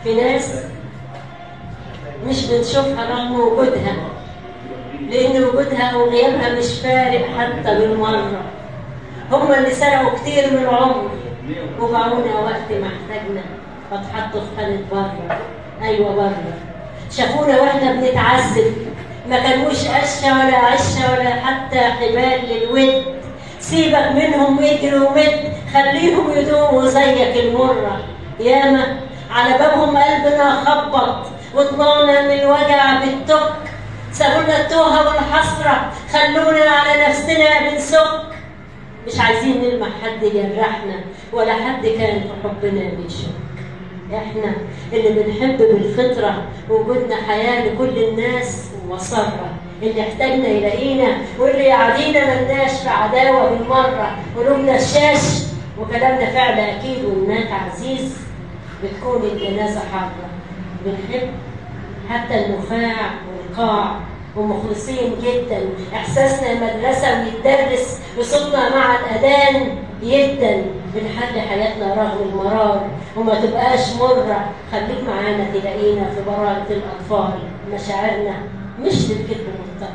في ناس مش بنشوفها رغم وجودها، لأن وجودها وغيابها مش فارق حتى بالمرة. هم اللي سرقوا كتير من العمر وباعونا وقت ما احتاجنا، فاتحطوا في حالة بره. أيوة بره، شافونا واحنا بنتعذب، ما كانوش قشة ولا عشة ولا حتى حبال للود. سيبك منهم اجري ومد، خليهم يدوموا زيك المرة. ياما على بابهم قلبنا خبط وطلعنا من الوجع بالتك، سابولنا التوهة والحسرة، خلونا على نفسنا بنسك. مش عايزين نلمح حد جرحنا ولا حد كان في حبنا بيشك. احنا اللي بنحب بالفطرة، وجودنا حياة لكل الناس ومسرة. اللي احتاجنا يلاقينا، واللي يعادينا ملناش في عداوة بالمرة. قلوبنا الشاش وكلامنا فعل أكيد، والمات عزيز بتكون الجنازة حاضرة. بنحب حتى النخاع والقاع ومخلصين جدا. احساسنا مدرسه ويتدرس وصوتنا مع الاذان يدا. بنحل حياتنا رغم المرار وما تبقاش مره. خليك معانا تلاقينا في براءه الاطفال. مشاعرنا مش للكذب مضطر.